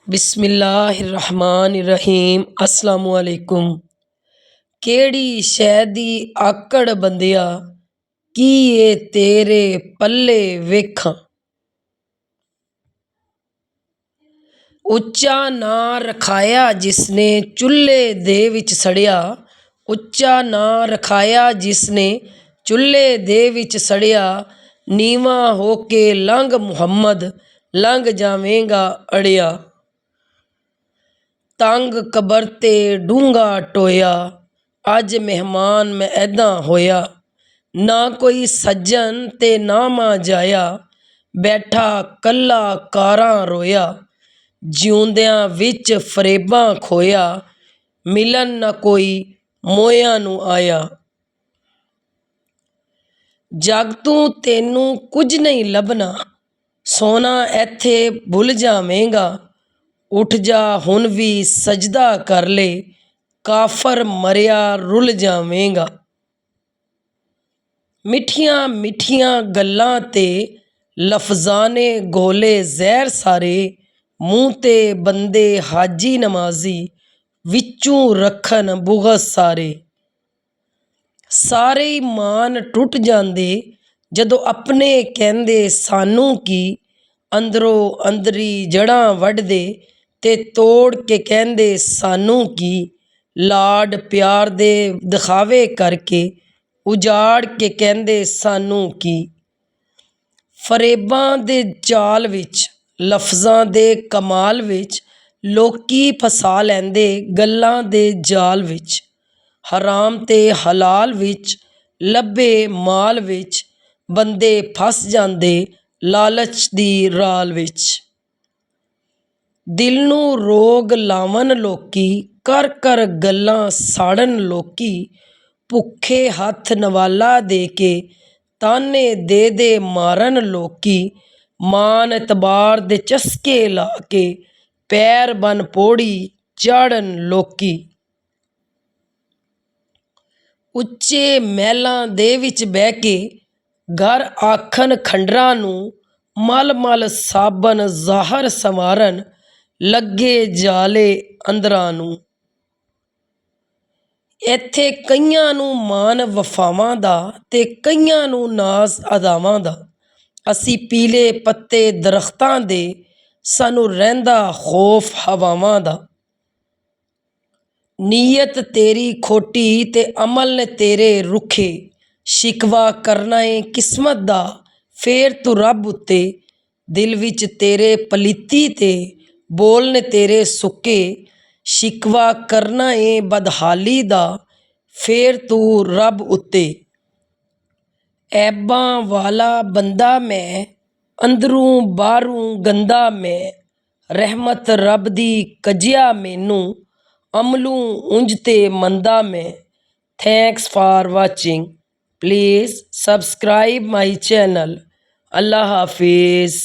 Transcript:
बिस्मिल्लाहिर्रहमानिर्रहीम अस्सलामुअलैकुम। केड़ी शै दी आकड़ बंदिया, की ए तेरे पल्ले वेखां। ਉੱਚਾ ਨਾਂ ਰਖਾਇਆ ਜਿਸਨੇ ਚੁੱਲ੍ਹੇ ਦੇ ਵਿੱਚ ਸੜਿਆ, ਉੱਚਾ ਨਾਂ ਰਖਾਇਆ ਜਿਸਨੇ ਚੁੱਲ੍ਹੇ ਦੇ ਵਿੱਚ ਸੜਿਆ। ਨੀਵਾਂ ਹੋ ਕੇ ਲੰਘ ਮੁਹੰਮਦ, ਲੰਘ ਜਾਵੇਂਗਾ ਅੜਿਆ। ਤੰਗ ਕਬਰ ਤੇ ਡੂੰਘਾ ਟੋਇਆ, ਅੱਜ ਮਹਿਮਾਨ ਮੈਂ ਐਦਾਂ ਹੋਇਆ। ਨਾ ਕੋਈ ਸੱਜਣ ਤੇ ਨਾ ਮਾਂ ਜਾਇਆ, ਬੈਠਾ ਕੱਲਾ ਕਾਰਾਂ ਰੋਇਆ। ਜਿਉਂਦਿਆਂ ਵਿੱਚ ਫਰੇਬਾਂ ਖੋਇਆ, ਮਿਲਣ ਨਾ ਕੋਈ ਮੋਇਆਂ ਨੂੰ ਆਇਆ। ਜਗ ਤੂੰ ਤੈਨੂੰ ਕੁਝ ਨਹੀਂ ਲੱਭਣਾ, ਸੋਨਾ ਇੱਥੇ ਭੁੱਲ ਜਾਵੇਂਗਾ। ਉੱਠ ਜਾ ਹੁਣ ਵੀ ਸਜਦਾ ਕਰ ਲੈ, ਕਾਫਰ ਮਰਿਆ ਰੁੱਲ ਜਾਵੇਂਗਾ। ਮਿੱਠੀਆਂ ਮਿੱਠੀਆਂ ਗੱਲਾਂ ਤੇ ਲਫ਼ਜ਼ਾਂ ਨੇ ਘੋਲੇ ਜ਼ਹਿਰ ਸਾਰੇ। ਮੂੰਹ ਤੇ ਬੰਦੇ ਹਾਜੀ ਨਮਾਜ਼ੀ, ਵਿੱਚੋਂ ਰੱਖਣ ਬੁग़ਜ਼ ਸਾਰੇ। ਸਾਰੇ ਈਮਾਨ ਟੁੱਟ ਜਾਂਦੇ ਜਦੋਂ ਆਪਣੇ ਕਹਿੰਦੇ ਸਾਨੂੰ ਕੀ। ਅੰਦਰੋਂ ਅੰਦਰੀ ਜੜ੍ਹਾਂ ਵੱਢਦੇ ਤੇ ਤੋੜ ਕੇ ਕਹਿੰਦੇ ਸਾਨੂੰ ਕੀ। ਲਾਡ ਪਿਆਰ ਦੇ ਦਿਖਾਵੇ ਕਰਕੇ ਉਜਾੜ ਕੇ ਕਹਿੰਦੇ ਸਾਨੂੰ ਕੀ। ਫਰੇਬਾਂ ਦੇ ਜਾਲ ਵਿੱਚ, ਲਫ਼ਜ਼ਾਂ ਦੇ ਕਮਾਲ ਵਿੱਚ ਲੋਕੀ ਫਸਾ ਲੈਂਦੇ ਗੱਲਾਂ ਦੇ ਜਾਲ ਵਿੱਚ। ਹਰਾਮ ਤੇ ਹਲਾਲ ਵਿੱਚ ਲੱਭੇ ਮਾਲ ਵਿੱਚ ਬੰਦੇ ਫਸ ਜਾਂਦੇ ਲਾਲਚ ਦੀ ਰਾਲ ਵਿੱਚ। ਦਿਲ ਨੂੰ ਰੋਗ ਲਾਵਣ ਲੋਕੀ, ਕਰ ਕਰ ਗੱਲਾਂ ਸਾੜਨ ਲੋਕੀ। ਭੁੱਖੇ ਹੱਥ ਨਵਾਲਾ ਦੇ ਕੇ ਤਾਨੇ ਦੇ ਦੇ ਮਾਰਨ ਲੋਕੀ। ਮਾਨ ਇਤਬਾਰ ਦੇ ਚਸਕੇ ਲਾ ਕੇ ਪੈਰ ਬਨ ਪੌੜੀ ਚਾੜ੍ਹਨ ਲੋਕੀ। ਉੱਚੇ ਮਹਿਲਾਂ ਦੇ ਵਿੱਚ ਬਹਿ ਕੇ ਘਰ ਆਖਣ ਖੰਡਰਾਂ ਨੂੰ, ਮਲ ਮਲ ਸਾਬਣ ਜ਼ਾਹਰ ਸੰਵਾਰਨ ਲੱਗੇ ਜਾਲੇ ਅੰਦਰਾਂ ਨੂੰ। ਇੱਥੇ ਕਈਆਂ ਨੂੰ ਮਾਣ ਵਫਾਵਾਂ ਦਾ ਤੇ ਕਈਆਂ ਨੂੰ ਨਾਜ਼ ਅਦਾਵਾਂ ਦਾ। ਅਸੀਂ ਪੀਲੇ ਪੱਤੇ ਦਰਖਤਾਂ ਦੇ, ਸਾਨੂੰ ਰਹਿੰਦਾ ਖੌਫ ਹਵਾਵਾਂ ਦਾ। ਨੀਅਤ ਤੇਰੀ ਖੋਟੀ ਤੇ ਅਮਲ ਨੇ ਤੇਰੇ ਰੁੱਖੇ। ਸ਼ਿਕਵਾ ਕਰਨਾ ਏ ਕਿਸਮਤ ਦਾ ਫੇਰ ਤੂੰ ਰੱਬ ਉੱਤੇ। ਦਿਲ ਵਿੱਚ ਤੇਰੇ ਪਲੀਤੀ ਤੇ ਬੋਲ ਨੇ ਤੇਰੇ ਸੁੱਕੇ। ਸ਼ਿਕਵਾ ਕਰਨਾ ਏ ਬਦਹਾਲੀ ਦਾ ਫੇਰ ਤੂੰ ਰੱਬ ਉੱਤੇ। ਐਬਾਂ ਵਾਲਾ ਬੰਦਾ ਮੈਂ, ਅੰਦਰੋਂ ਬਾਹਰੋਂ ਗੰਦਾ ਮੈਂ। ਰਹਿਮਤ ਰੱਬ ਦੀ ਕੱਜਿਆ ਮੈਨੂੰ, ਅਮਲੋਂ ਉਂਝ ਤੇ ਮੰਦਾ ਮੈਂ। Thanks for watching. Please subscribe my channel. Allah Hafiz.